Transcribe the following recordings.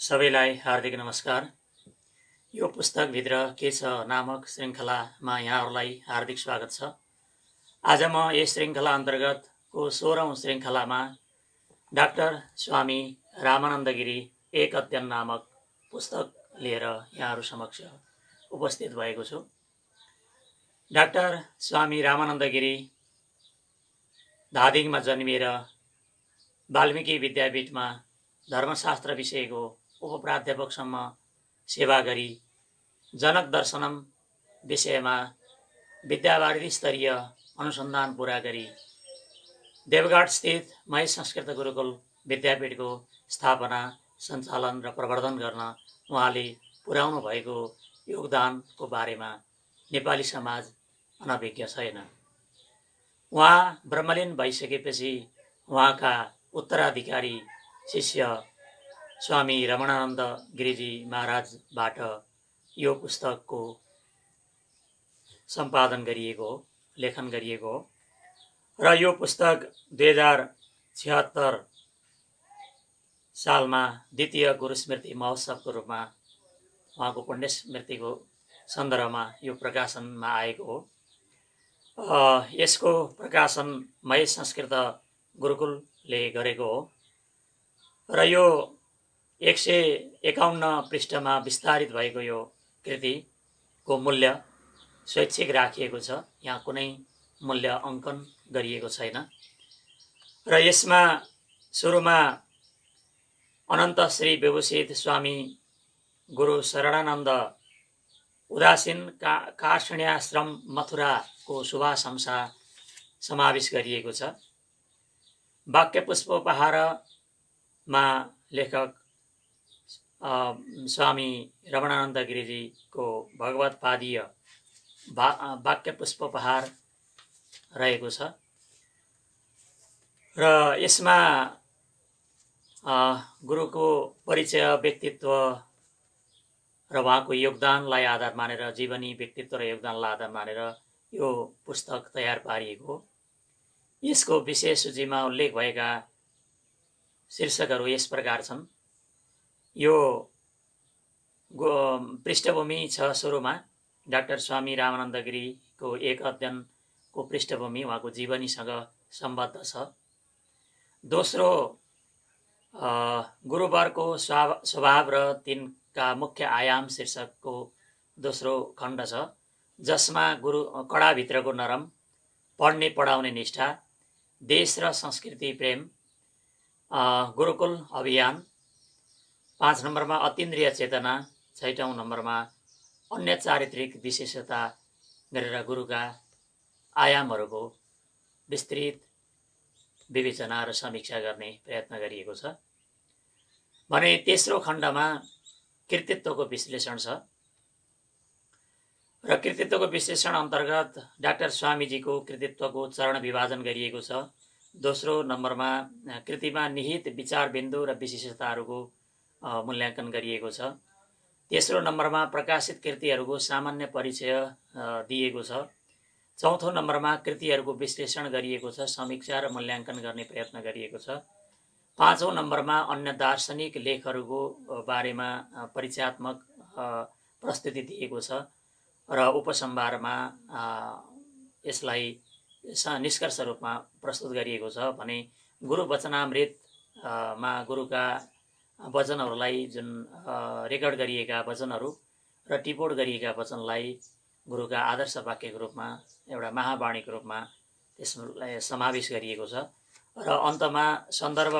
सबैलाई हार्दिक नमस्कार। यो पुस्तकभित्र के छ नामक श्रृङ्खलामा यहाँहरूलाई हार्दिक स्वागत छ। आज म यस श्रृङ्खला अन्तर्गतको 16औं श्रृङ्खलामा डाक्टर स्वामी रामानन्द गिरी एक अध्ययन नामक पुस्तक लिएर यहाँहरू समक्ष उपस्थित भएको छु। डाक्टर स्वामी रामानन्द गिरी धादिङमा जन्मिएर वाल्मीकि विद्यापीठमा धर्मशास्त्र विषयको उपप्राध्यापकसम्म सेवा गरी जनक दर्शनम विषयमा विद्यावारिधि स्तरीय अनुसन्धान पुरा गरी देवघाट स्थित महेश संस्कृत गुरुकुल विद्यापीठको स्थापना, सञ्चालन र प्रवर्धन गर्न उहाँले पुर्याउनु भएको योगदानको बारेमा नेपाली समाज अनभिज्ञ छैन। उहाँ ब्रह्मलीन भइसकेपछि उहाँका उत्तराधिकारी शिष्य स्वामी रमणानन्द गिरिजी महाराजबाट यो पुस्तकको सम्पादन गरिएको हो, लेखन गरिएको हो र यो पुस्तक 2076 सालमा द्वितीय गुरु स्मृति महोत्सवको रूपमा उहाँको पुण्य स्मृतिको सन्दर्भमा यो प्रकाशनमा आएको हो। यसको प्रकाशन महेश संस्कृत गुरुकुलले गरेको हो र यो 151 पृष्ठमा विस्तारित भएको यो कृतिको मूल्य स्वैच्छिक राखिएको छ। यहाँ कुनै मूल्य अङ्कन गरिएको छैन र यसमा सुरुमा अनन्त श्री विभूषित स्वामी गुरु शरणानन्द उदासीन काष्ण्याश्रम मथुराको शुभाशंसा समावेश गरिएको छ। वाक्य पुष्पोपहारमा लेखक स्वामी रमणानन्द गिरिजीको भगवत्पादीय वाक्य पुष्पोपहार रहेको छ र यसमा गुरुको परिचय, व्यक्तित्व र उहाँको योगदानलाई आधार मानेर, जीवनी व्यक्तित्व र योगदानलाई आधार मानेर यो पुस्तक तयार पारिएको हो। यसको विशेष सूचीमा उल्लेख भएका शीर्षकहरू यस प्रकार छन्। यो पृष्ठभूमि छ। सुरुमा डाक्टर स्वामी रामानन्द गिरीको एक अध्ययनको पृष्ठभूमि उहाँको जीवनीसँग सम्बद्ध छ। दोस्रो, गुरुवरको स्वभाव र तिनका मुख्य आयाम शीर्षकको दोस्रो खण्ड छ, जसमा गुरु कडाभित्रको नरम, पढ्ने पढाउने निष्ठा, देश र संस्कृति प्रेम, गुरुकुल अभियान, 5 नम्बरमा अतीन्द्रिय चेतना, 6औं नम्बरमा अन्य चारित्रिक विशेषता गरेर गुरुका आयामहरूको विस्तृत विवेचना र समीक्षा गर्ने प्रयत्न गरिएको छ भने तेस्रो खण्डमा कृतित्वको विश्लेषण छ र कृतित्वको विश्लेषण अन्तर्गत डाक्टर स्वामीजीको कृतित्वको चरण विभाजन गरिएको छ। दोस्रो नम्बरमा कृतिमा निहित विचारबिन्दु र विशेषताहरूको मूल्याङ्कन गरिएको छ। तेस्रो नम्बरमा प्रकाशित कृतिहरूको सामान्य परिचय दिएको छ। चौथो नम्बरमा कृतिहरूको विश्लेषण गरिएको छ, समीक्षा र मूल्याङ्कन गर्ने प्रयत्न गरिएको छ। 5औं नम्बरमा अन्य दार्शनिक लेखहरूको बारेमा परिचयात्मक प्रस्तुति दिएको छ र उपसंहारमा यसलाई निष्कर्ष रूपमा प्रस्तुत गरिएको छ भने गुरु वचनामृतमा गुरुका वचनहरूलाई, जुन रेकर्ड गरिएका वचनहरू र टिपोट गरिएका वचनलाई गुरुका आदर्श वाक्यको रूपमा, एउटा महावाणीको रूपमा त्यसलाई समावेश गरिएको छ र अन्तमा सन्दर्भ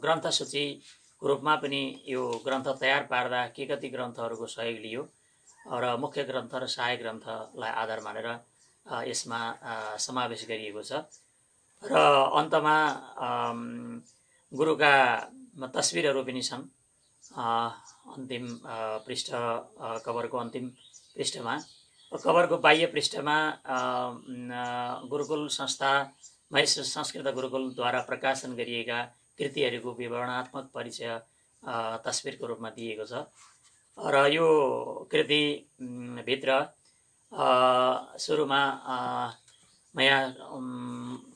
ग्रन्थ सूचीको रूपमा पनि यो ग्रन्थ तयार पार्दा के कति ग्रन्थहरूको सहयोग लियो र मुख्य ग्रन्थ र सहायक ग्रन्थलाई आधार मानेर यसमा समावेश गरिएको छ र अन्तमा गुरुका तस्बिरहरू पनि छन्। अन्तिम पृष्ठ, कभरको अन्तिम पृष्ठमा, कभरको बाह्य पृष्ठमा गुरुकुल संस्था महेश संस्कृत गुरुकुलद्वारा प्रकाशन गरिएका कृतिहरूको विवरणात्मक परिचय तस्बिरको रूपमा दिएको छ र यो कृतिभित्र सुरुमा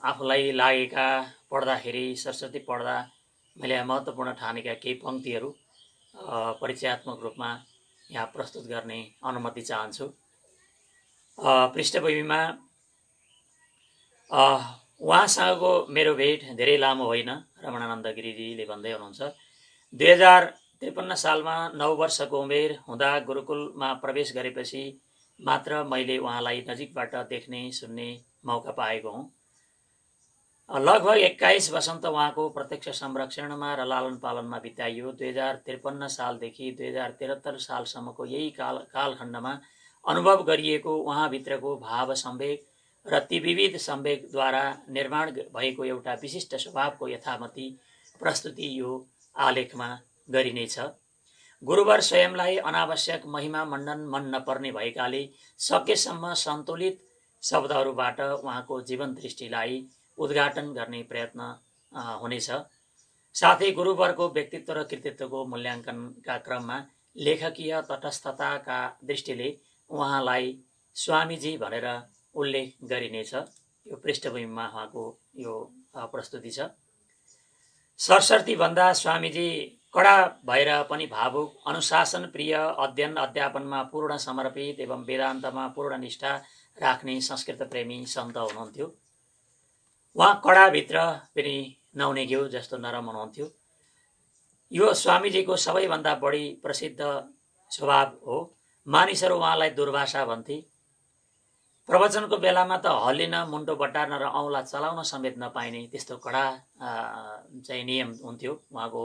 आफूलाई लागेका, पढ्दाखेरि सरस्वती पढ्दा मैले महत्त्वपूर्ण ठानेका केही पङ्क्तिहरू परिचयात्मक रूपमा यहाँ प्रस्तुत गर्ने अनुमति चाहन्छु। पृष्ठभूमिमा उहाँसँगको मेरो भेट धेरै लामो होइन। रमणानन्द गिरीजीले भन्दै हुनुहुन्छ 2053 सालमा 9 वर्षको उमेर हुँदा गुरुकुलमा प्रवेश गरेपछि मात्र मैले उहाँलाई नजिकबाट देख्ने सुन्ने मौका पाएको हुँ। लगभग 21 वसन्त उहाँको प्रत्यक्ष संरक्षणमा र लालन पालनमा बिताइयो। 2053 सालदेखि 2073 सालसम्मको यही कालखण्डमा अनुभव गरिएको उहाँभित्रको भाव संवेग र ती विविध संवेगद्वारा निर्माण भएको एउटा विशिष्ट स्वभावको यथामती प्रस्तुति यो आलेखमा गरिनेछ। गुरुवर स्वयंलाई अनावश्यक महिमा मण्डन मन नपर्ने भएकाले सकेसम्म सन्तुलित शब्दहरूबाट उहाँको जीवन दृष्टिलाई उद्घाटन गर्ने प्रयत्न हुनेछ। साथै गुरुवरको व्यक्तित्व र कृतित्वको मूल्याङ्कनका क्रममा लेखकीय तटस्थताका दृष्टिले उहाँलाई स्वामीजी भनेर उल्लेख गरिनेछ। यो पृष्ठभूमिमा उहाँको यो प्रस्तुति छ। सरस्वती भन्दा स्वामीजी कडा भएर पनि भावुक, अनुशासन प्रिय, अध्ययन अध्यापनमा पूर्ण समर्पित एवं वेदान्तमा पूर्ण निष्ठा राख्ने संस्कृत प्रेमी सन्त हुनुहुन्थ्यो। उहाँ कडाभित्र पनि नहुने घिउ जस्तो नरम हुनुहुन्थ्यो। यो स्वामीजीको सबैभन्दा बढी प्रसिद्ध स्वभाव हो। मानिसहरू उहाँलाई दुर्भाषा भन्थे। प्रवचनको बेलामा त हल्लिन, मुन्टो बटार्न र औँला चलाउन समेत नपाइने त्यस्तो कडा चाहिँ नियम हुन्थ्यो। उहाँको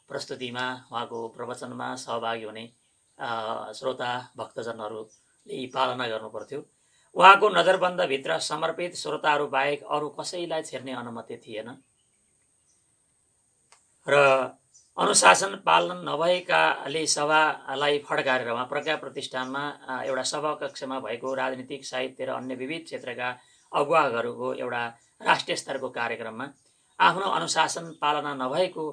प्रस्तुतिमा, उहाँको प्रवचनमा सहभागी हुने श्रोता भक्तजनहरूले पालना गर्नुपर्थ्यो। उहाँको नजरबन्दभित्र समर्पित श्रोताहरू बाहेक अरू कसैलाई छेर्ने अनुमति थिएन र अनुशासन पालन नभएकाले सभालाई फड्काएर उहाँ प्रज्ञा प्रतिष्ठानमा एउटा सभाकक्षमा भएको राजनीतिक, साहित्य र अन्य विविध क्षेत्रका अगुवाहरूको एउटा राष्ट्रिय स्तरको कार्यक्रममा आफ्नो अनुशासन पालना नभएको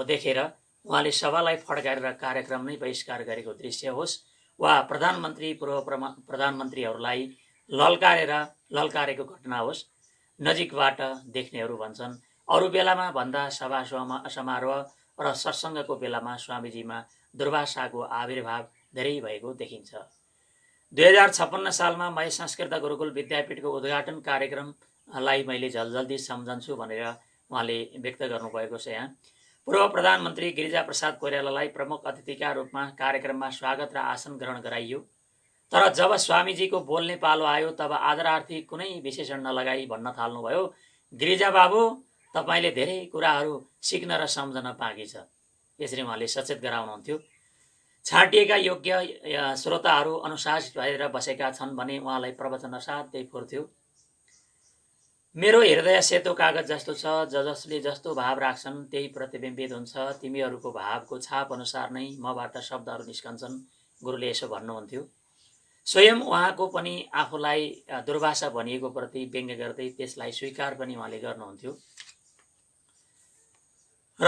देखेर उहाँले सभालाई फड्काएर कार्यक्रम नै बहिष्कार गरेको दृश्य होस् वा प्रधानमन्त्री, पूर्व प्रधानमन्त्रीहरूलाई ललकारेको घटना होस्, नजिकबाट देख्नेहरू भन्छन् अरू बेलामा भन्दा सभा समारोह र सत्सङ्गको बेलामा स्वामीजीमा दुर्भाषाको आविर्भाव धेरै भएको देखिन्छ। 2056 सालमा मैं संस्कृत गुरुकुल विद्यापीठको उद्घाटन कार्यक्रमलाई मैले जल्दी सम्झन्छु भनेर उहाँले व्यक्त गर्नुभएको छ। यहाँ पूर्व प्रधानमन्त्री गिरिजाप्रसाद कोइरालालाई प्रमुख अतिथिका रूपमा कार्यक्रममा स्वागत र आसन ग्रहण गराइयो। तर जब स्वामीजीको बोल्ने पालो आयो तब आदरार्थी कुनै विशेषण नलगाई भन्न थाल्नुभयो, गिरिजा बाबु, तपाईले धेरै कुराहरू सिक्न र सम्झन बाँकी छ। यसरी उहाँले सचेत गराउनुहुन्थ्यो। छाटिएका योग्य श्रोताहरू अनुशासित भएर बसेका छन् भने उहाँलाई प्रवचन असाध्यै फुर्थ्यो। मेरो हृदय सेतो कागज जस्तो छ, जसले जस्तो भाव राख्छन् त्यही प्रतिबिम्बित हुन्छ। तिमीहरूको भावको छाप अनुसार नै मबाट शब्दहरू निस्कन्छन्, गुरुले यसो भन्नुहुन्थ्यो। स्वयं उहाँको पनि आफूलाई दुर्भाषा भनिएको प्रति व्यङ्ग्य गर्दै त्यसलाई स्वीकार पनि उहाँले गर्नुहुन्थ्यो। र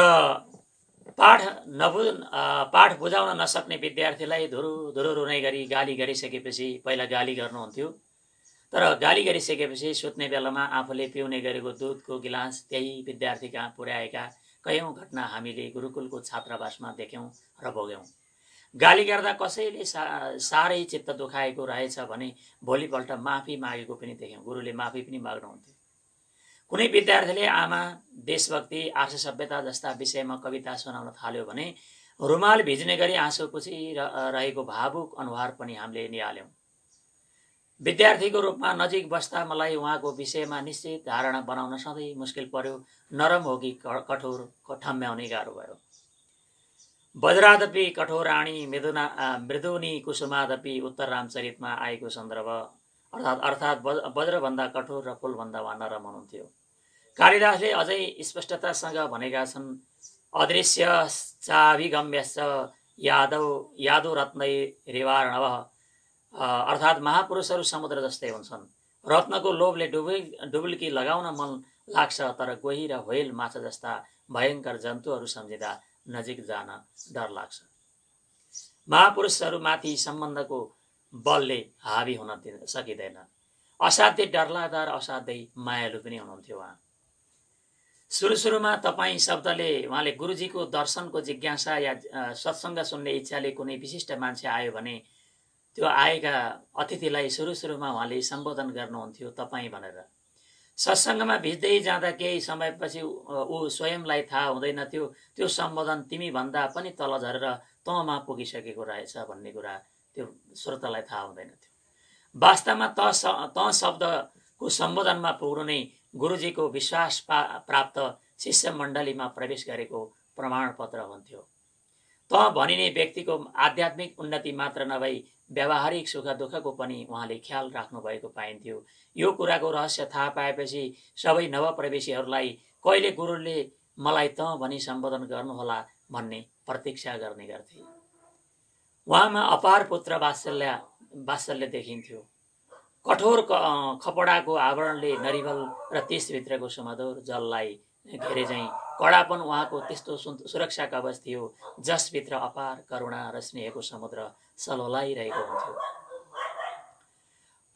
पाठ बुझाउन नसक्ने विद्यार्थीलाई धुरु रुनै गरी गाली गरिसकेपछि पहिला गाली गर्नुहुन्थ्यो। तर गाली गरिसकेपछि सुत्ने बेलामा आफूले पिउने गरेको दुधको गिलास त्यही विद्यार्थी कहाँ पुर्याएका कयौं घटना हामीले गुरुकुलको छात्रावासमा देख्यौं र भोग्यौं। गाली गर्दा कसैले साह्रै चित्त दुखाएको रहेछ भने भोलिपल्ट माफी मागेको पनि देख्यौं। गुरुले माफी पनि माग्नुहुन्थ्यो। कुनै विद्यार्थीले आमा, देशभक्ति, आर्ष सभ्यता जस्ता विषयमा कविता सुनाउन थाल्यो भने रुमाल भिज्ने गरी आँसु पुछिरहेको भावुक अनुहार पनि हामीले निहाल्यौं। विद्यार्थीको रूपमा नजिक बस्दा मलाई उहाँको विषयमा निश्चित धारणा बनाउन सधैँ मुस्किल पर्यो। नरम हो कि कठोर ठम्म्याउने गाह्रो भयो। वज्रादपि कठोराणी मृदुनी कुसुमादपि उत्तर रामचरितमा आएको सन्दर्भ अर्थात् वज्रभन्दा कठोर र फुलभन्दा वा नरम हुनुहुन्थ्यो। कालिदासले अझै स्पष्टतासँग भनेका छन्, अदृश्य चाभिगम्यश्च यादो रत्नै रेवार्णवः, अर्थात् महापुरुषहरू समुद्र जस्तै हुन्छन्। रत्नको लोभले डुबुल्की लगाउन मन लाग्छ, तर गोही र व्हेल माछा जस्ता भयङ्कर जन्तुहरू सम्झिँदा नजिक जान डर लाग्छ। महापुरुषहरूमाथि सम्बन्धको बलले हावी हुन सकिँदैन। असाध्यै डरलाग्दा र असाध्यै मायालु पनि हुनुहुन्थ्यो उहाँ। सुरुमा तपाईँ शब्दले उहाँले गुरुजीको दर्शनको जिज्ञासा या सत्सङ्ग सुन्ने इच्छाले कुनै विशिष्ट मान्छे आयो भने त्यो आएका अतिथिलाई सुरुमा उहाँले सम्बोधन गर्नुहुन्थ्यो तपाईँ भनेर। सत्सङ्गमा भिज्दै जाँदा केही समयपछि ऊ स्वयंलाई थाहा हुँदैन थियो त्यो सम्बोधन तिमी भन्दा पनि तल झरेर तँमा पुगिसकेको रहेछ भन्ने कुरा त्यो श्रोतालाई थाहा हुँदैन थियो। वास्तवमा त शब्दको सम्बोधनमा पुग्नु नै गुरुजीको विश्वास प्राप्त शिष्य मण्डलीमा प्रवेश गरेको प्रमाणपत्र हुन्थ्यो। त भनिने व्यक्तिको आध्यात्मिक उन्नति मात्र नभई व्यावहारिक सुख दुःखको पनि उहाँले ख्याल राख्नु भएको पाइन्थ्यो। यो कुराको रहस्य थाहा पाएपछि सबै नवप्रवेशीहरूलाई कहिले गुरुले मलाई त भनी सम्बोधन गर्नुहोला भन्ने प्रतीक्षा गर्ने गर्थे। उहाँमा अपार पुत्र वात्सल्य देखिन्थ्यो। कठोर खपडाको आवरणले नरिवल र त्यसभित्रको सुमधुर जललाई घेरे चाहिँ कडापन उहाँको त्यस्तो सुरक्षा कवच थियो जसभित्र अपार करुणा र स्नेहको समुद्र सलोलाइरहेको हुन्थ्यो।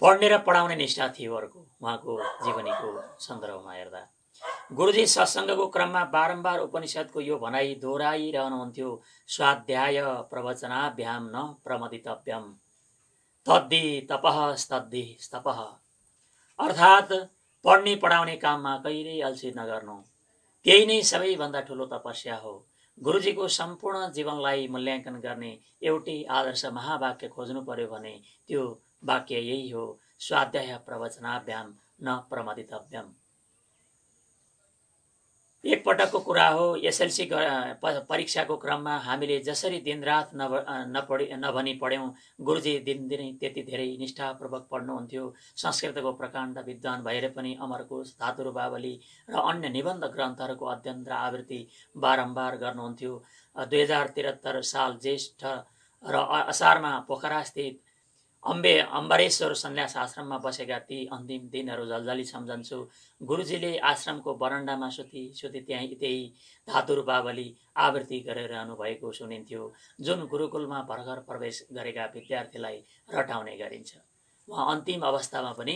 पढ्ने र पढाउने निष्ठा थियो अर्को उहाँको जीवनीको सन्दर्भमा हेर्दा। गुरुजी सत्सङ्गको क्रममा बारम्बार उपनिषदको यो भनाइ दोहोऱ्याइरहनुहुन्थ्यो, स्वाध्याय प्रवचनाभ्याम न प्रमदितव्यम तद्धि तपः स्तद्धि स्तपः। अर्थात् पढ्ने पढाउने काममा कहिल्यै अल्छी नगर्नु, त्यही नै सबैभन्दा ठुलो तपस्या हो। गुरुजीको सम्पूर्ण जीवनलाई मूल्याङ्कन गर्ने एउटै आदर्श महावाक्य खोज्नु पर्यो भने त्यो वाक्य यही हो, स्वाध्याय प्रवचनाभ्याम न प्रमदितव्यम। एक पटकको कुरा हो, एसएलसी परीक्षाको क्रममा हामीले जसरी दिनरात नभनी पढ्यौं, गुरुजी दिनदिनै त्यति धेरै निष्ठापूर्वक पढ्नुहुन्थ्यो। संस्कृतको प्रकाण्ड विद्वान भएर पनि अमरकोश, धातुरूपावली र अन्य निबन्ध ग्रन्थहरूको अध्ययन र आवृत्ति बारम्बार गर्नुहुन्थ्यो। 2073 साल ज्येष्ठ र असारमा पोखरास्थित अम्बरेश्वर सन्यास आश्रममा बसेका ती अन्तिम दिनहरू झलझली सम्झन्छु। गुरुजीले आश्रमको बरन्डामा सुती त्यही धातुरूपावली आवृत्ति गरिरहनु भएको सुनिन्थ्यो, जुन गुरुकुलमा भर्खर प्रवेश गरेका विद्यार्थीलाई रटाउने गरिन्छ। उहाँ अन्तिम अवस्थामा पनि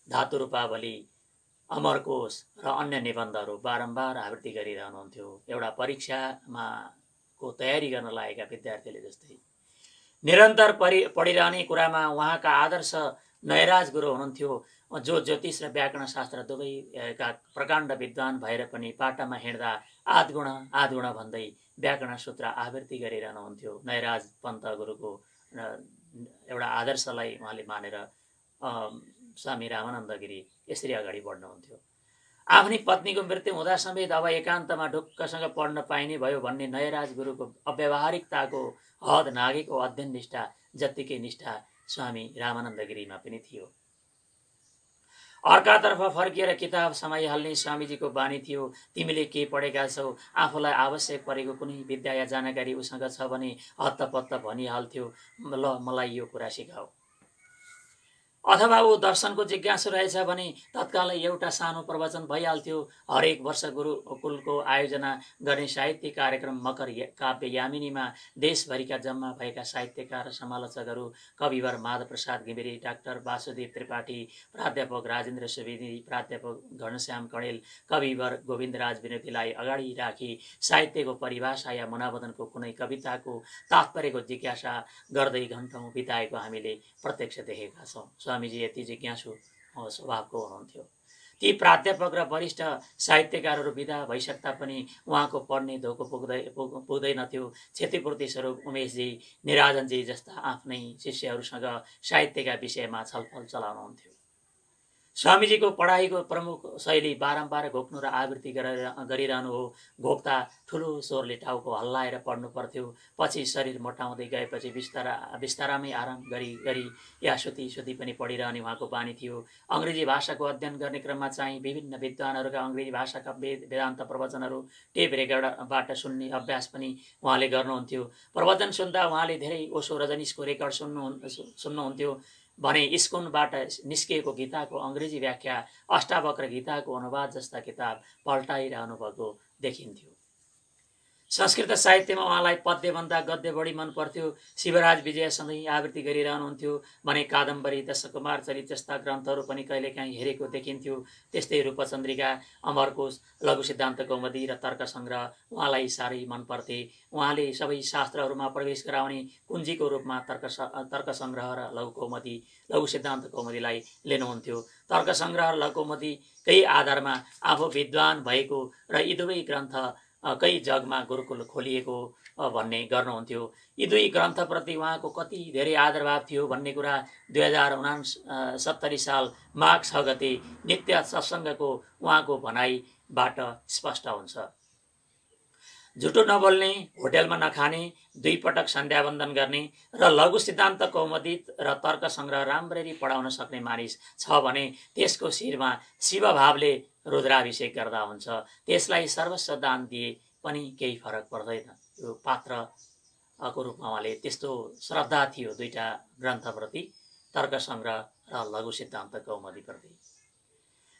धातुरूपावली, अमरकोश र अन्य निबन्धहरू बारम्बार आवृत्ति गरिरहनुहुन्थ्यो, एउटा परीक्षामा को तयारी गर्न लागेका विद्यार्थीले जस्तै। निरन्तर पढिरहने कुरामा उहाँका आदर्श नयराज गुरु हुनुहुन्थ्यो, जो ज्योतिष र व्याकरण शास्त्र दुवैका प्रकाण्ड विद्वान भएर पनि पाटामा हिँड्दा आधगुण भन्दै व्याकरण सूत्र आवृत्ति गरिरहनुहुन्थ्यो। नयराज पन्त गुरुको एउटा आदर्शलाई उहाँले मानेर स्वामी रामानन्द गिरी यसरी अगाडि बढ्नुहुन्थ्यो। आफ्नै पत्नीको मृत्यु हुँदा समेत अब एकान्तमा ढुक्कसँग पढ्न पाइने भयो भन्ने नयराज गुरुको अव्यावहारिकताको हद नागेको अध्ययन निष्ठा जत्तिकै निष्ठा स्वामी रामानन्द गिरीमा पनि थियो। अर्कातर्फ फर्किएर किताब समाइहाल्ने स्वामीजीको बानी थियो, तिमीले के पढेका छौ, आफूलाई आवश्यक परेको कुनै विद्या या जानकारी उसँग छ भने हत्तपत्त भनिहाल्थ्यो, ल मलाई यो कुरा सिकाऊ। अथवा ऊ दर्शनको जिज्ञासु रहेछ भने तत्कालै एउटा सानो प्रवचन भइहाल्थ्यो। हरेक वर्ष गुरुकुलको आयोजना गर्ने साहित्य कार्यक्रम मकर काव्य यामिनीमा देशभरिका जम्मा भएका साहित्यकार, समालोचकहरू, कविवर माधव प्रसाद घिमिरे, डाक्टर वासुदेव त्रिपाठी, प्राध्यापक राजेन्द्र सुवेदी, प्राध्यापक घनश्याम कणेल, कविवर गोविन्दराज विनोदीलाई अगाडि राखी साहित्यको परिभाषा या मुनावदनको कुनै कविताको तात्पर्यको जिज्ञासा गर्दै घण्टौं बिताएको हामीले प्रत्यक्ष देखेका छौं। स्वामीजी यति जिज्ञासु स्वभावको हुनुहुन्थ्यो। ती प्राध्यापक र वरिष्ठ साहित्यकारहरू विदा भइसक्दा पनि उहाँको पढ्ने धोको पुग्दैनथ्यो। क्षतिपूर्ति स्वरूप उमेशजी, निराजनजी जस्ता आफ्नै शिष्यहरूसँग साहित्यका विषयमा छलफल चलाउनुहुन्थ्यो। स्वामीजीको पढाइको प्रमुख शैली बारम्बार घोक्नु र आवृत्ति गरिरहनु हो। घोक्दा ठुलो स्वरले टाउको हल्लाएर पढ्नु पर्थ्यो। पछि शरीर मोटाउँदै गएपछि बिस्तारामै आराम गरी या सुती पनि पढिरहने उहाँको बानी थियो। अङ्ग्रेजी भाषाको अध्ययन गर्ने क्रममा चाहिँ विभिन्न विद्वानहरूका अङ्ग्रेजी भाषाका वेदान्त प्रवचनहरू टेप रेकर्डबाट सुन्ने अभ्यास पनि उहाँले गर्नुहुन्थ्यो। प्रवचन सुन्दा उहाँले धेरै ओशो रजनीशको रेकर्ड सुन्नुहुन्थ्यो भने स्कुलबाट निस्किएको गीताको अङ्ग्रेजी व्याख्या, अष्टावक्र गीताको अनुवाद जस्ता किताब पल्टाइरहनु भएको देखिन्थ्यो। संस्कृत साहित्यमा उहाँलाई पद्यभन्दा गद्य बढी मन पर्थ्यो। शिवराज विजय सधैँ आवृत्ति गरिरहनुहुन्थ्यो भने कादम्बरी, दशकुमार चरित जस्ता ग्रन्थहरू पनि कहिलेकाहीँ हेरेको देखिन्थ्यो। त्यस्तै रूपचन्द्रिका, अमरकोश, लघु सिद्धान्त कौमुदी र तर्क सङ्ग्रह उहाँलाई साह्रै मन पर्थे। उहाँले सबै शास्त्रहरूमा प्रवेश गराउने कुञ्जीको रूपमा तर्क सङ्ग्रह र लघु सिद्धान्त कौमुदीलाई लिनुहुन्थ्यो। तर्क सङ्ग्रह र लघु कौमुदीकै आधारमा आफू विद्वान भएको र यी दुवै ग्रन्थ कै जगमा गुरुकुल खोलिएको भन्ने गर्नुहुन्थ्यो। यी दुई ग्रन्थप्रति उहाँको कति धेरै आदरभाव थियो भन्ने कुरा 2069 साल माघ 6 गते नित्य सत्सङ्गको उहाँको भनाइबाट स्पष्ट हुन्छ। झुटो नबोल्ने, होटेलमा नखाने, 2 पटक सन्ध्यावन्दन गर्ने र लघु सिद्धान्त कौमुदी र तर्क सङ्ग्रह राम्ररी पढाउन सक्ने मानिस छ भने त्यसको शिरमा शिवभावले रुद्राभिषेक गर्दा हुन्छ। त्यसलाई सर्वस्व दान दिए पनि केही फरक पर्दैन। यो पात्रको रूपमा उहाँले त्यस्तो श्रद्धा थियो दुईटा ग्रन्थप्रति, तर्क सङ्ग्रह र लघु सिद्धान्त कौमुदीप्रति।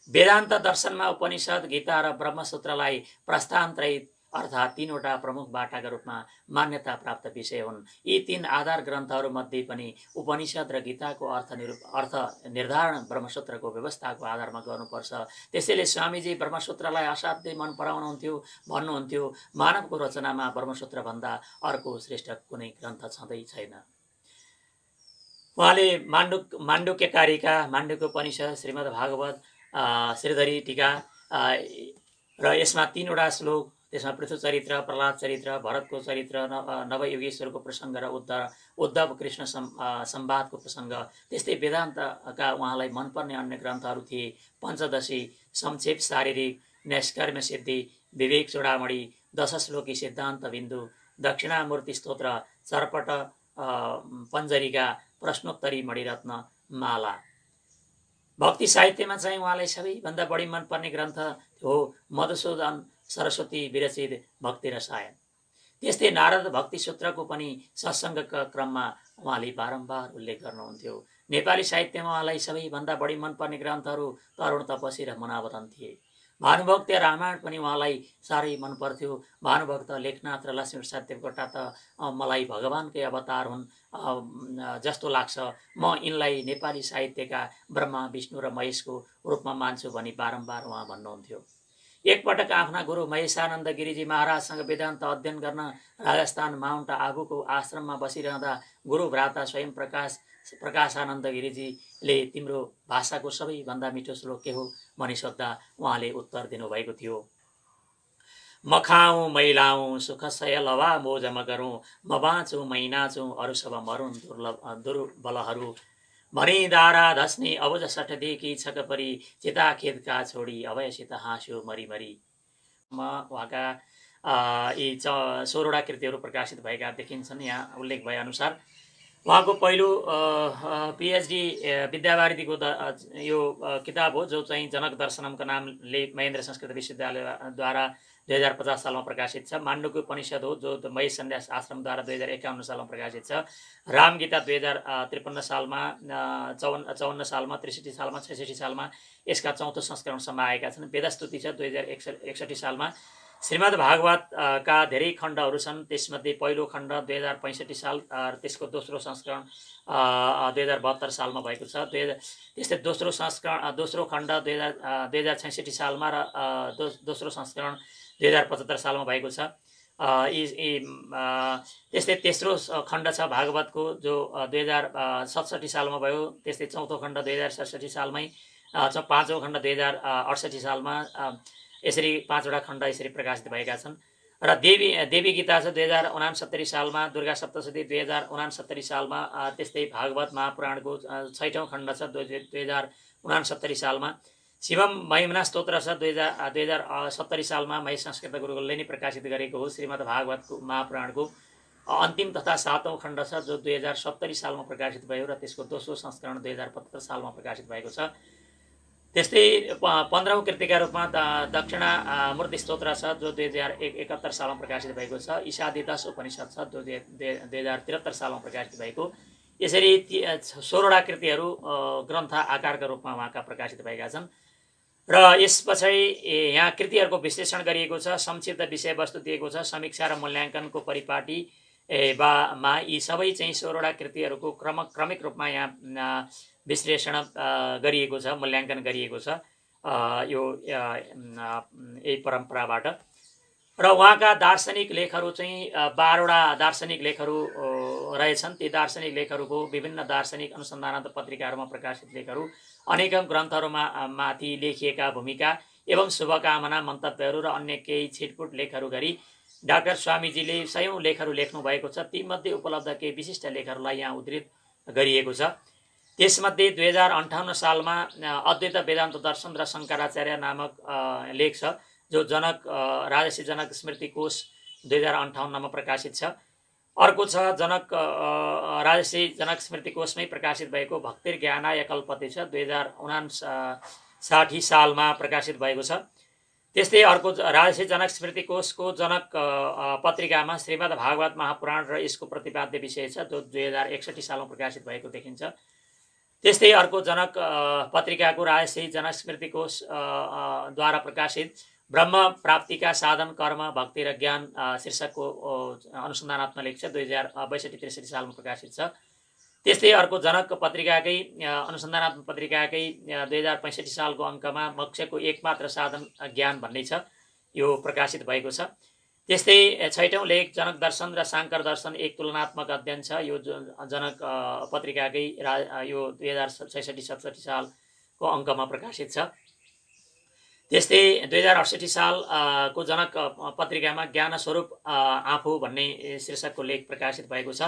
वेदान्त दर्शनमा उपनिषद, गीता र ब्रह्मसूत्रलाई प्रस्थान्तरित अर्थात् 3वटा प्रमुख बाटाका रूपमा मान्यता प्राप्त विषय हुन्। यी 3 आधार ग्रन्थहरूमध्ये पनि उपनिषद र गीताको अर्थ निर्धारण ब्रह्मसूत्रको व्यवस्थाको आधारमा गर्नुपर्छ। त्यसैले स्वामीजी ब्रह्मसूत्रलाई असाध्यै मन पराउनुहुन्थ्यो। भन्नुहुन्थ्यो, मानवको रचनामा ब्रह्मसूत्रभन्दा अर्को श्रेष्ठ कुनै ग्रन्थ छँदै छैन। उहाँले माण्डुक्यकारिका, माण्डुक्योपनिषद, श्रीमद् भागवत, श्रीधरी टीका र यसमा 3वटा श्लोक, त्यसमा पृथु चरित्र, प्रहलाद चरित्र, भरतको चरित्र, नवयोगेश्वरको प्रसङ्ग र उद्धव कृष्ण संवादको प्रसङ्ग, त्यस्तै वेदान्तका उहाँलाई मनपर्ने अन्य ग्रन्थहरू थिए। पञ्चदशी, संक्षेप शारीरिक, नैष्कर्म्य सिद्धि, विवेक चूडामणि, 10 श्लोकी सिद्धान्त बिन्दु, दक्षिणामूर्ति स्तोत्र, चर्पट पञ्जरिका, प्रश्नोत्तरी मणिरत्न माला। भक्ति साहित्यमा चाहिँ उहाँलाई सबैभन्दा बढी मनपर्ने ग्रन्थ हो मधुसूदन सरस्वती विरचित भक्ति रसायन। त्यस्तै नारद भक्ति सूत्रको पनि सत्सङ्गका क्रममा उहाँले बारम्बार उल्लेख गर्नुहुन्थ्यो। नेपाली साहित्यमा उहाँलाई सबैभन्दा बढी मनपर्ने ग्रन्थहरू तरुण तपसी र मुनावदन थिए। भानुभक्त रामायण पनि उहाँलाई साह्रै मन पर्थ्यो। भानुभक्त, लेखनाथ र लक्ष्मीप्रसाद देवकोटा त मलाई भगवानकै अवतार हुन् जस्तो लाग्छ। म यिनलाई नेपाली साहित्यका ब्रह्मा, विष्णु र महेशको रूपमा मान्छु भनी बारम्बार उहाँ भन्नुहुन्थ्यो। एकपटक आफ्ना गुरु महेशानन्द गिरिजी महाराजसँग वेदान्त अध्ययन गर्न राजस्थान माउन्ट आबुको आश्रममा बसिरहँदा गुरु भ्राता स्वयं प्रकाशानन्द गिरिजीले तिम्रो भाषाको सबैभन्दा मिठो श्लोक के हो भनी सोद्धा उहाँले उत्तर दिनुभएको थियो, म खाऊँ मैलाऊँ सुख सय लवा मोज म गरौँ, म बाँचौँ मै नाचौँ अरू सब मरुन् दुर्बलहरू, भनी दारा धस्ने अबुझ सठदेखि छकपरी, चिता खेदका छोडी अभयसित हाँस्यो मरिमरी। उहाँका यी 16वटा कृतिहरू प्रकाशित भएका देखिन्छन्। यहाँ उल्लेख भए अनुसार उहाँको पहिलो पिएचडी विद्यावारिधीको यो किताब हो, जो चाहिँ जनक दर्शनमका नामले महेन्द्र संस्कृत विश्वविद्यालयद्वारा 2050 सालमा प्रकाशित छ। माण्डुक्य उपनिषद हो, जो महेश सन्यास आश्रमद्वारा 2051 सालमा प्रकाशित छ। रामगीता 2053 सालमा, 54 सालमा, 63 सालमा, 66 सालमा यसका 4थो संस्करणसम्म आएका छन्। वेदस्तुति छ 2061 सालमा। श्रीमद् भागवत का धेरै खण्डहरू छन्। त्यसमध्ये पहिलो खण्ड 2065 साल र त्यसको दोस्रो संस्करण 2072 सालमा भएको छ। त्यस्तै दोस्रो खण्ड 2066 सालमा र दोस्रो संस्करण 2075 सालमा भएको छ। त्यस्तै तेस्रो खण्ड छ भागवतको, जो 2067 सालमा भयो। त्यस्तै चौथो खण्ड 2067 सालमै, पाँचौँ खण्ड 2068 सालमा। यसरी 5वटा खण्ड यसरी प्रकाशित भएका छन्। र देवी गीता छ 2069 सालमा, दुर्गा सप्तशती 2069 सालमा। त्यस्तै भागवत महापुराणको 6औं खण्ड छ 2069 सालमा। शिवम महिमना स्तोत्र छ 2070 सालमा महेश संस्कृत गुरुकुलले नै प्रकाशित गरेको हो। श्रीमद् भागवतको महापुराणको अन्तिम तथा 7औं खण्ड छ, जो 2070 सालमा प्रकाशित भयो र त्यसको दोस्रो संस्करण 2075 सालमा प्रकाशित भएको छ। त्यस्तै 15औं कृतिका रूपमा दक्षिणामूर्ति स्तोत्र छ, जो 2071 सालमा प्रकाशित भएको छ। ईशादिदश उपनिषद छ, जो 2073 सालमा प्रकाशित भएको। यसरी 16वटा कृतिहरू ग्रन्थ आकारका रूपमा उहाँका प्रकाशित भएका छन्। र यस पछाडि यहाँ कृतिहरूको विश्लेषण गरिएको छ, संक्षिप्त विषयवस्तु दिएको छ, समीक्षा र मूल्याङ्कनको परिपाटी मा यी सबै चाहिँ 16वटा कृतिहरूको क्रमिक रूपमा यहाँ विश्लेषण गरिएको छ, मूल्याङ्कन गरिएको छ यो यही परम्पराबाट। र उहाँका दार्शनिक लेखहरू चाहिँ 12वटा दार्शनिक लेखहरू रहेछन्। ती दार्शनिक लेखहरूको विभिन्न दार्शनिक अनुसन्धानात्मक पत्रिकाहरूमा प्रकाशित लेखहरू, अनेकौं ग्रन्थहरूमा माथि लेखिएका भूमिका एवं शुभकामना मन्तव्यहरू र अन्य केही छिटपुट लेखहरू गरी डाक्टर स्वामीजीले सयौं लेखहरू लेख्नु भएको छ। तीमध्ये उपलब्ध केही विशिष्ट लेखहरूलाई यहाँ उद्धृत गरिएको छ। त्यसमध्ये 2058 सालमा अद्वैत वेदान्त दर्शन र शङ्कराचार्य नामक लेख छ, जो राजर्षि जनक स्मृति कोश 2058 मा प्रकाशित छ। अर्को छ राजर्षि जनक स्मृति कोशमै प्रकाशित भएको भक्तिर्ज्ञानाय कल्पते छ, 2059 सालमा प्रकाशित भएको छ। त्यस्तै अर्को राजर्षि जनक स्मृति कोशको जनक पत्रिकामा श्रीमद् भागवत महापुराण र यसको प्रतिपाद्य विषय छ, जो 2061 सालमा प्रकाशित भएको देखिन्छ। त्यस्तै अर्को जनक पत्रिकाको राजर्षि जनक स्मृति कोश द्वारा प्रकाशित ब्रह्म प्राप्तिका साधन कर्म भक्ति र ज्ञान शीर्षकको अनुसन्धानात्मक लेख छ, 2062-63 सालमा प्रकाशित छ। त्यस्तै अर्को जनक पत्रिकाकै अनुसन्धानात्मक पत्रिकाकै 2065 सालको अङ्कमा मोक्षको एकमात्र साधन ज्ञान भन्ने छ, यो प्रकाशित भएको छ। त्यस्तै 6औं लेख जनक दर्शन र शाङ्कर दर्शन एक तुलनात्मक अध्ययन छ, यो जनक पत्रिकाकै यो 2066-67 सालको अङ्कमा प्रकाशित छ। त्यस्तै 2068 सालको जनक पत्रिकामा ज्ञान स्वरूप आफू भन्ने शीर्षकको लेख प्रकाशित भएको छ।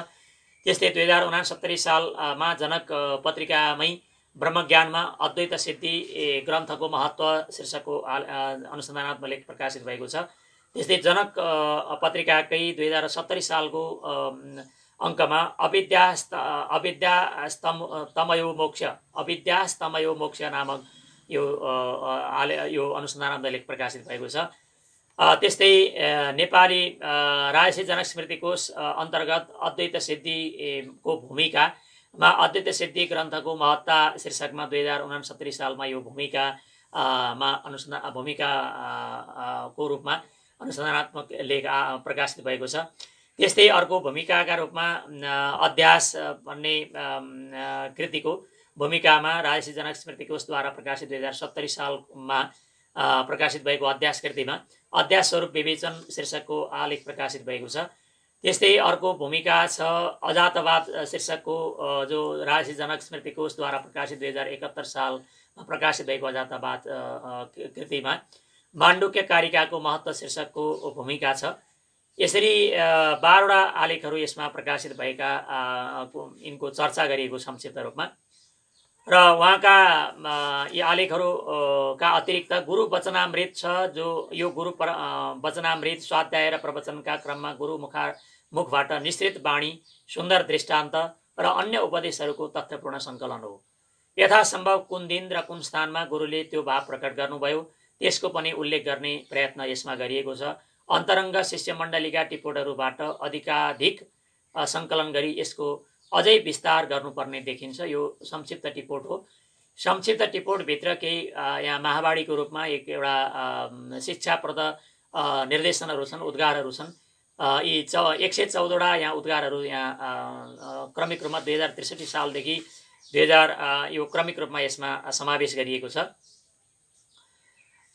त्यस्तै 2069 सालमा जनक पत्रिकामै ब्रह्मज्ञानमा अद्वैत सिद्धि ग्रन्थको महत्त्व शीर्षकको अनुसन्धानात्मक लेख प्रकाशित भएको छ। त्यस्तै जनक पत्रिकाकै 2070 सालको अङ्कमा अविद्यास्तमयो मोक्ष नामक यो अनुसन्धानात्मक लेख प्रकाशित भएको छ। त्यस्तै नेपाली राजर्षि जनक स्मृति कोश अन्तर्गत अद्वैत सिद्धिको भूमिकामा अद्वैत सिद्धि ग्रन्थको महत्ता शीर्षकमा 2069 सालमा यो भूमिकाको रूपमा अनुसन्धानात्मक लेख प्रकाशित भएको छ। त्यस्तै अर्को भूमिकाका रूपमा अध्यास भन्ने कृतिको भूमिकामा राजर्षि जनक स्मृति कोशद्वारा प्रकाशित 2070 सालमा प्रकाशित भएको अध्यास कृतिमा अध्यास स्वरूप विवेचन शीर्षकको आलेख प्रकाशित भएको छ। त्यस्तै अर्को भूमिका छ अजातवाद शीर्षकको जो राजर्षि जनक स्मृति कोशद्वारा प्रकाशित 2071 सालमा प्रकाशित भएको अजातवाद कृतिमा माण्डुक्य कारिकाको महत्त्व शीर्षकको भूमिका छ। यसरी 12वटा आलेखहरू यसमा प्रकाशित भएका यिनको चर्चा गरिएको संक्षिप्त रूपमा। र उहाँका यी आलेखहरूका अतिरिक्त गुरु वचनामृत छ, जो यो गुरु वचनामृत स्वाध्याय र प्रवचनका क्रममा गुरु मुखबाट निश्चित वाणी, सुन्दर दृष्टान्त र अन्य उपदेशहरूको तथ्यपूर्ण सङ्कलन हो। यथासम्भव कुन दिन र कुन स्थानमा गुरुले त्यो भाव प्रकट गर्नुभयो त्यसको पनि उल्लेख गर्ने प्रयत्न यसमा गरिएको छ। अन्तरङ्ग शिष्यमण्डलीका टिपोटहरूबाट अधिकाधिक सङ्कलन गरी यसको अझै विस्तार गर्नुपर्ने देखिन्छ। यो संक्षिप्त टिपोट हो। संक्षिप्त टिपोटभित्र केही यहाँ महावाणीको रूपमा एउटा शिक्षाप्रद निर्देशनहरू छन्, उद्गारहरू छन्। यी 114वटा यहाँ उद्गारहरू यहाँ क्रमिक रूपमा 2063 सालदेखि 2000 यो क्रमिक रूपमा यसमा समावेश गरिएको छ।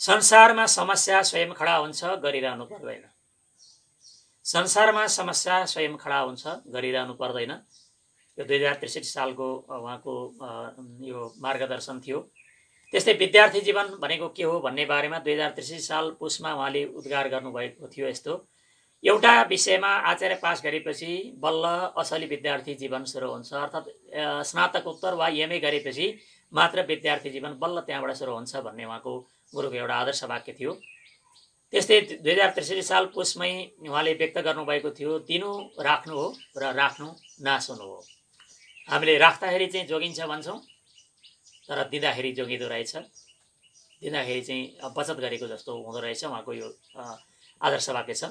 संसारमा समस्या स्वयं खडा हुन्छ, गरिरहनु पर्दैन। संसारमा समस्या स्वयं खडा हुन्छ, गरिरहनु पर्दैन। यो 2063 सालको उहाँको यो मार्गदर्शन थियो। त्यस्तै विद्यार्थी जीवन भनेको के हो भन्ने बारेमा 2063 साल पुसमा उहाँले उद्गार गर्नुभएको थियो। यस्तो एउटा विषयमा आचार्य पास गरेपछि बल्ल असली विद्यार्थी जीवन सुरु हुन्छ, अर्थात् स्नातकोत्तर वा एमए गरेपछि मात्र विद्यार्थी जीवन बल्ल त्यहाँबाट सुरु हुन्छ भन्ने उहाँको गुरुको एउटा आदर्श वाक्य थियो। त्यस्तै 2063 साल पुसमै उहाँले व्यक्त गर्नुभएको थियो, दिनु राख्नु हो र राख्नु नासुनु हो। हामीले राख्दाखेरि चाहिँ जोगिन्छ भन्छौँ, तर दिँदाखेरि जोगिँदो रहेछ, दिँदाखेरि चाहिँ बचत गरेको जस्तो हुँदो रहेछ, उहाँको यो आदर्श वाक्य छ।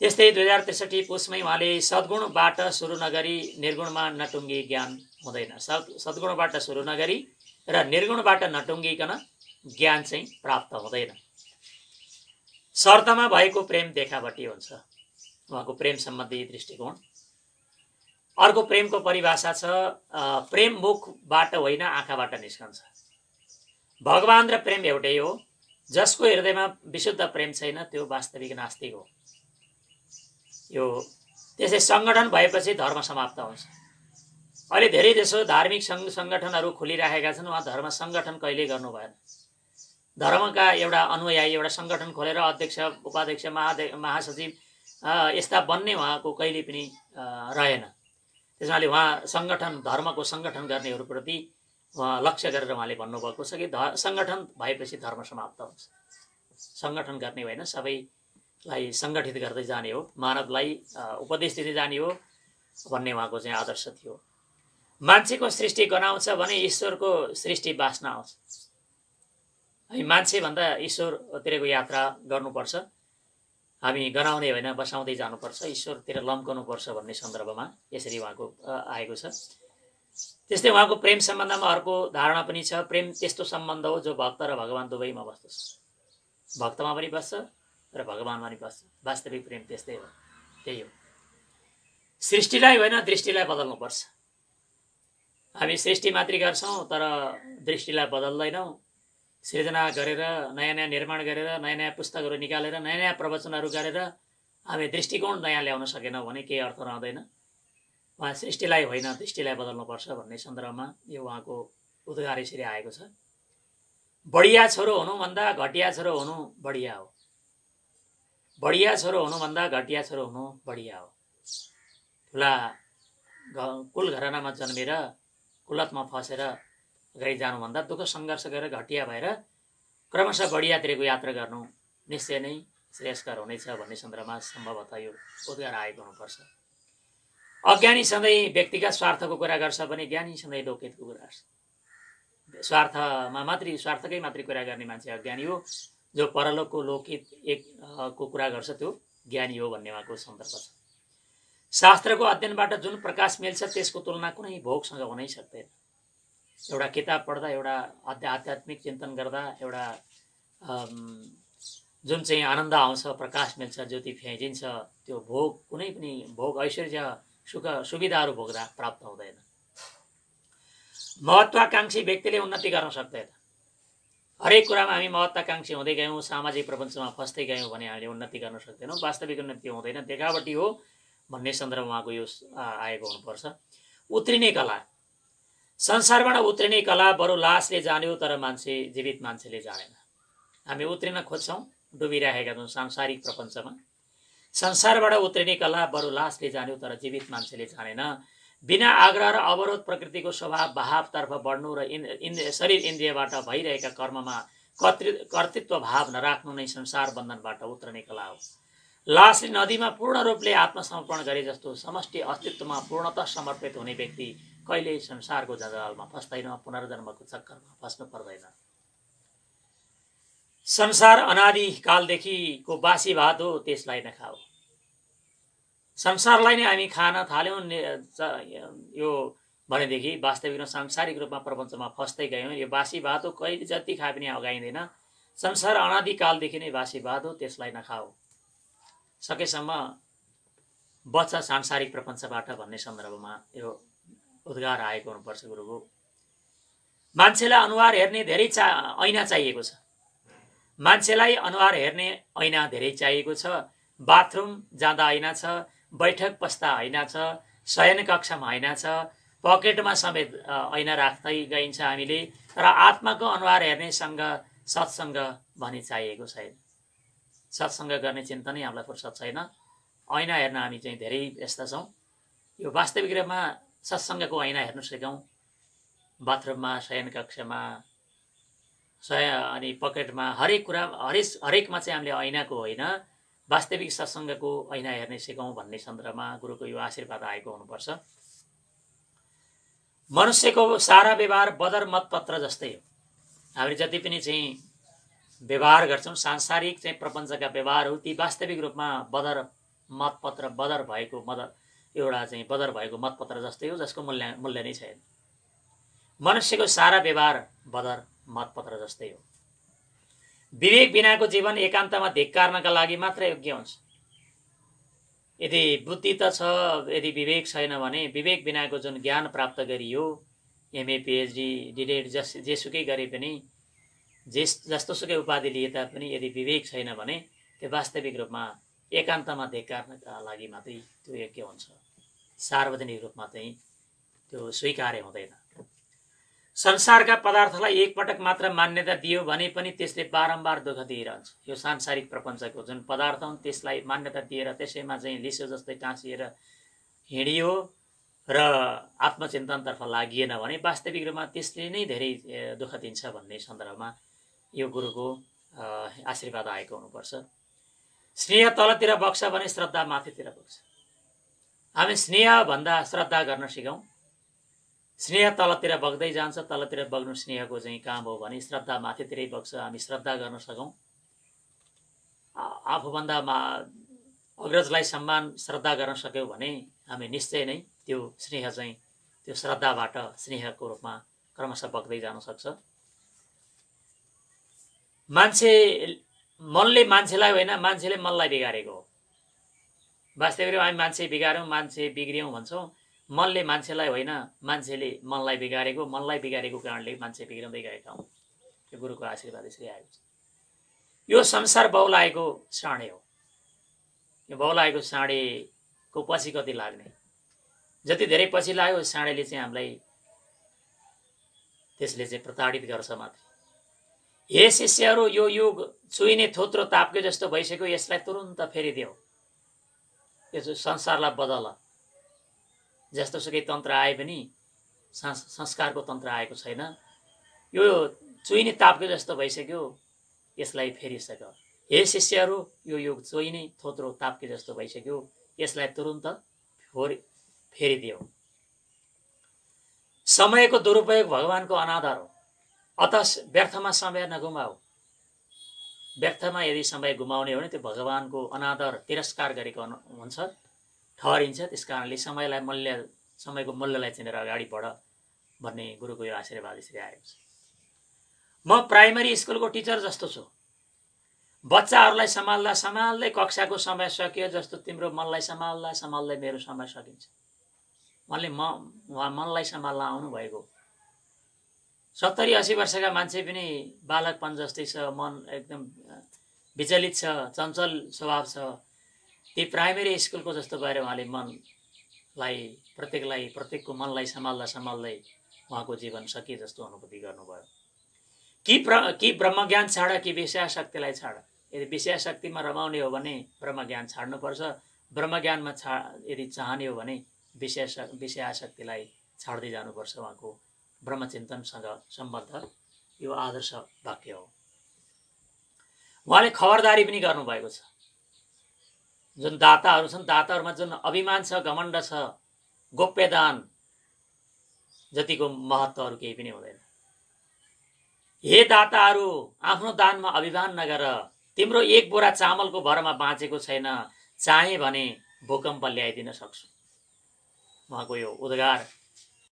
त्यस्तै 2063 पुसमै उहाँले सद्गुणबाट सुरु नगरी निर्गुणमा नटुङ्गी ज्ञान हुँदैन। सद्गुणबाट सुरु नगरी र निर्गुणबाट नटुङ्गिकन ज्ञान चाहिँ प्राप्त हुँदैन। शर्तमा भएको प्रेम देखावटी हुन्छ, उहाँको प्रेम सम्बन्धी दृष्टिकोण। अर्को प्रेमको परिभाषा छ प्रेम मुखबाट होइन आँखाबाट निस्कन्छ। भगवान र प्रेम एउटै हो। जसको हृदयमा विशुद्ध प्रेम छैन त्यो वास्तविक नास्तिक हो। यो त्यसै सङ्गठन भएपछि धर्म समाप्त हुन्छ। अहिले धेरै जसो धार्मिक सङ्गठनहरू खुलिराखेका छन्, उहाँ धर्म सङ्गठन कहिल्यै गर्नु भएन। धर्मका एउटा अनुयायी एउटा सङ्गठन खोलेर अध्यक्ष, उपाध्यक्ष, महासचिव यस्ता बन्ने उहाँको कहिले पनि रहेन। त्यसमाले उहाँ सङ्गठन, धर्मको सङ्गठन गर्नेहरूप्रति उहाँ लक्ष्य गरेर उहाँले भन्नुभएको छ कि सङ्गठन भएपछि धर्म समाप्त हुन्छ। सङ्गठन गर्ने होइन, सबैलाई सङ्गठित गर्दै जाने हो, मानवलाई उपदेश दिँदै जाने हो भन्ने उहाँको चाहिँ आदर्श थियो। मान्छेको सृष्टि गनाउँछ भने ईश्वरको सृष्टि बाँच्न आउँछ। हामी मान्छेभन्दा ईश्वरतिरको यात्रा गर्नुपर्छ। हामी गनाउने होइन, बसाउँदै जानुपर्छ, ईश्वरतिर लम्कनुपर्छ भन्ने सन्दर्भमा यसरी उहाँको आएको छ। त्यस्तै उहाँको प्रेम सम्बन्धमा अर्को धारणा पनि छ। प्रेम त्यस्तो सम्बन्ध हो जो भक्त र भगवान दुवैमा बस्दछ। भक्तमा पनि बस्छ र भगवानमा पनि बस्छ। वास्तविक प्रेम त्यस्तै हो, त्यही हो। सृष्टिलाई होइन दृष्टिलाई बदल्नुपर्छ। हामी सृष्टि मात्रै गर्छौँ तर दृष्टिलाई बदल्दैनौँ। सृजना गरेर, नयाँ नयाँ निर्माण गरेर, नयाँ नयाँ पुस्तकहरू निकालेर, नयाँ नयाँ प्रवचनहरू गरेर हामी दृष्टिकोण नयाँ ल्याउन सकेनौँ भने केही अर्थ रहँदैन। उहाँ सृष्टिलाई होइन दृष्टिलाई बदल्नुपर्छ भन्ने सन्दर्भमा यो उहाँको उद्गार यसरी आएको छ। बढिया छोरो हुनुभन्दा घटिया छोरो हुनु बढिया हो। बढिया छोरो हुनुभन्दा घटिया छोरो हुनु बढिया हो। ठुला कुल घरानामा जन्मेर कुलतमा फसेर अगाडि जानुभन्दा दुःख सङ्घर्ष गरेर घटिया भएर क्रमशः बढियातिरको यात्रा गर्नु निश्चय नै श्रेयस्कर हुनेछ भन्ने सन्दर्भमा सम्भवतः यो उद्गार आएको हुनुपर्छ। अज्ञानी सधैँ व्यक्तिगत स्वार्थको कुरा गर्छ भने ज्ञानी सधैँ लोकहितको कुरा गर्छ। स्वार्थकै मात्रै कुरा गर्ने मान्छे अज्ञानी हो। जो परलोकको लोकहित एकको कुरा गर्छ त्यो ज्ञानी हो भन्ने उहाँको सन्दर्भ छ। शास्त्रको अध्ययनबाट जुन प्रकाश मिल्छ त्यसको तुलना कुनै भोगसँग हुनै सक्दैन। एउटा किताब पढ्दा, एउटा आध्यात्मिक चिन्तन गर्दा एउटा जुन चाहिँ आनन्द आउँछ, प्रकाश मिल्छ, ज्योति फ्याँजिन्छ, त्यो भोग कुनै पनि भोग, ऐश्वर्य, सुख सुविधाहरू भोग्दा प्राप्त हुँदैन। महत्त्वाकांक्षी व्यक्तिले उन्नति गर्न सक्दैन। हरेक कुरामा हामी महत्त्वाकांक्षी हुँदै गयौँ, सामाजिक प्रपञ्चमा फस्दै गयौँ भने हामीले उन्नति गर्न सक्दैनौँ। वास्तविक उन्नति हुँदैन, देखावटी हो भन्ने सन्दर्भमा उहाँको यो आएको हुनुपर्छ। उत्रिने कला, संसारबाट उत्रिने कला बरु लासले जान्यो तर मान्छे, जीवित मान्छेले जानेन। हामी उत्रिन खोज्छौँ, डुबिरहेका छौँ सांसारिक प्रपञ्चमा। संसारबाट उत्रिने कला बरु लासले जान्यो तर जीवित मान्छेले जानेन। बिना आग्रह र अवरोध प्रकृतिको स्वभाव भावतर्फ बढ्नु र शरीर इन्द्रियबाट भइरहेका कर्ममा कर्तृत्व भाव नराख्नु नै संसार बन्धनबाट उत्रने कला हो। लासले नदीमा पूर्ण रूपले आत्मसमर्पण गरे जस्तो समष्टि अस्तित्वमा पूर्णतः समर्पित हुने व्यक्ति कहिल्यै संसारको जंजालमा फस्दैन, पुनर्जन्मको चक्करमा फस्नु पर्दैन। संसार अनादि कालदेखिको बासी भात हो, त्यसलाई नखाऊ। संसारलाई नै हामी खान थाल्यौँ यो भनेदेखि वास्तविक सांसारिक रूपमा प्रपञ्चमा फस्दै गयौँ। यो बासी भात हो, कहिले जति खाए पनि अगाइँदैन। संसार अनादि कालदेखि नै बासी भात हो, त्यसलाई नखाऊ। सकेसम्म बच्चा सांसारिक प्रपञ्चबाट भन्ने सन्दर्भमा यो उद्गार आएको हुनुपर्छ गुरुको। मान्छेलाई अनुहार हेर्ने धेरै ऐना चाहिएको छ। मान्छेलाई अनुहार हेर्ने ऐना धेरै चाहिएको छ। बाथरुम जाँदा ऐना छ, बैठक बस्दा ऐना छ, शयन कक्षमा ऐना छ, पकेटमा समेत ऐना राख्दै गइन्छ हामीले। तर आत्माको अनुहार हेर्ने सत्सङ्ग भनी चाहिएको छैन। सत्सङ्ग गर्ने चिन्तनै हामीलाई फुर्सद छैन। ऐना हेर्न हामी चाहिँ धेरै व्यस्त छौँ। यो वास्तविक रूपमा सत्सङ्गको ऐना हेर्नु सिकौँ। बाथरुममा, शयन कक्षमा, अनि पकेटमा, हरेक कुरा हरेकमा चाहिँ हामीले ऐनाको होइन वास्तविक सत्सङ्गको ऐना हेर्ने सिकौँ भन्ने सन्दर्भमा गुरुको यो आशीर्वाद आएको हुनुपर्छ। मनुष्यको सारा व्यवहार बदर मतपत्र जस्तै हो। हामीले जति पनि चाहिँ व्यवहार गर्छौँ, सांसारिक चाहिँ प्रपञ्चका व्यवहारहरू ती वास्तविक रूपमा बदर मतपत्र, बदर भएको मतपत्र जस्तै हो, जसको मूल्य नै छैन। मनुष्यको सारा व्यवहार बदर मतपत्र जस्तै हो। विवेक बिनाको जीवन एकान्तमा धिक्कार्नका लागि मात्र योग्य हुन्छ। यदि बुद्धि त छ, यदि विवेक छैन भने विवेक बिनाको जुन ज्ञान प्राप्त गरियो, एमए पिएचडी डिलेट जेसुकै गरे पनि, जस्तो सुकै उपाधि लिए तापनि यदि विवेक छैन भने त्यो वास्तविक रूपमा एकान्तमा धिक्कार्नका लागि मात्रै त्यो योग्य हुन्छ। सार्वजनिक रूपमा चाहिँ त्यो स्वीकार्य हुँदैन। संसारका पदार्थलाई एकपटक मात्र मान्यता दियो भने पनि त्यसले बारम्बार दुःख दिइरहन्छ। यो सांसारिक प्रपञ्चको जुन पदार्थ हुन् त्यसलाई मान्यता दिएर त्यसैमा चाहिँ लिसो जस्तै टाँसिएर हिँडियो र आत्मचिन्तनतर्फ लागिएन भने वास्तविक रूपमा त्यसले नै धेरै दुःख दिन्छ भन्ने सन्दर्भमा यो गुरुको आशीर्वाद आएको हुनुपर्छ। स्नेह तलतिर बग्छ भने श्रद्धा माथितिर बग्छ। हामी स्नेह भन्दा श्रद्धा गर्न सिकौँ। स्नेह तलतिर बग्दै जान्छ, तलतिर बग्नु स्नेहको चाहिँ काम हो भने श्रद्धा माथितिरै बग्छ। हामी श्रद्धा गर्न सकौँ, आफूभन्दा अग्रजलाई सम्मान श्रद्धा गर्न सक्यौँ भने हामी निश्चय नै त्यो स्नेह चाहिँ त्यो श्रद्धाबाट स्नेहको रूपमा क्रमशः बग्दै जान सक्छ। मनले मान्छेलाई होइन, मान्छेले मनलाई बिगारेको हो। वास्तविक हामी मान्छे बिगार्यौँ, मान्छे बिग्रियौँ भन्छौँ। मनले मान्छेलाई होइन, मान्छेले मनलाई बिगारेको, मनलाई बिगारेको कारणले मान्छे बिग्रिँदै गएका हौँ। यो गुरुको आशीर्वाद यसरी आएको छ। यो संसार बौलाएको साँडे हो। यो बौलाएको साँडेको पछि कति लाग्ने, जति धेरै पछि लाग्यो साँडेले चाहिँ हामीलाई त्यसले चाहिँ प्रताडित गर्छ मात्रै। हे शिष्यहरू, यो युग चुइने थोत्रो तापके जस्तो भइसक्यो, यसलाई तुरुन्त फेरिदेऊ। यो संसारलाई बदल। जस्तो सुकै तन्त्र आए पनि संस्कारको तन्त्र आएको छैन। यो चुइने तापके जस्तो भइसक्यो, यसलाई फेरिसक। हे शिष्यहरू, यो युग चुइने थोत्रो तापके जस्तो भइसक्यो, यसलाई तुरुन्त फेरिदेऊ। समयको दुरुपयोग भगवानको अनादर हो। अत व्यर्थमा समय नगुमाऊ। व्यर्थमा यदि समय गुमाउने हो भने त्यो भगवानको अनादर, तिरस्कार गरेको हुन्छ, ठहरिन्छ। त्यस कारणले समयको मूल्यलाई चिनेर अगाडि बढ भन्ने गुरुको यो आशीर्वाद यसरी आएको छ। म प्राइमरी स्कुलको टिचर जस्तो छु। बच्चाहरूलाई सम्हाल्दै कक्षाको समय सकियो जस्तो तिम्रो मनलाई सम्हाल्दै मेरो समय सकिन्छ। मनलाई सम्हाल्न आउनु भएको 70-80 वर्षका मान्छे पनि बालकपन जस्तै छ, मन एकदम विचलित छ, चञ्चल स्वभाव छ। ती प्राइमेरी स्कुलको जस्तो गएर उहाँले प्रत्येकको मनलाई सम्हाल्दै उहाँको जीवन सकिए जस्तो अनुभूति गर्नुभयो। कि ब्रह्मज्ञान छाड कि विषयाशक्तिलाई छाड। यदि विषयाशक्तिमा रमाउने हो भने ब्रह्मज्ञान छाड्नुपर्छ। ब्रह्मज्ञानमा यदि चाहने हो भने विषयाशक्तिलाई छाड्दै जानुपर्छ। उहाँको ब्रह्मचिन्तनसँग सम्बद्ध यो आदर्श वाक्य हो। उहाँले खबरदारी पनि गर्नुभएको छ। जुन दाताहरू छन्, दाताहरूमा जुन अभिमान छ, घमण्ड छ, गोप्यदान जतिको महत्त्व अरू केही पनि हुँदैन। हे दाताहरू, आफ्नो दानमा अभिमान नगर। तिम्रो एक बोरा चामलको भरमा बाँचेको छैन, चाहे भने भूकम्प ल्याइदिन सक्छु। उहाँको यो उद्गार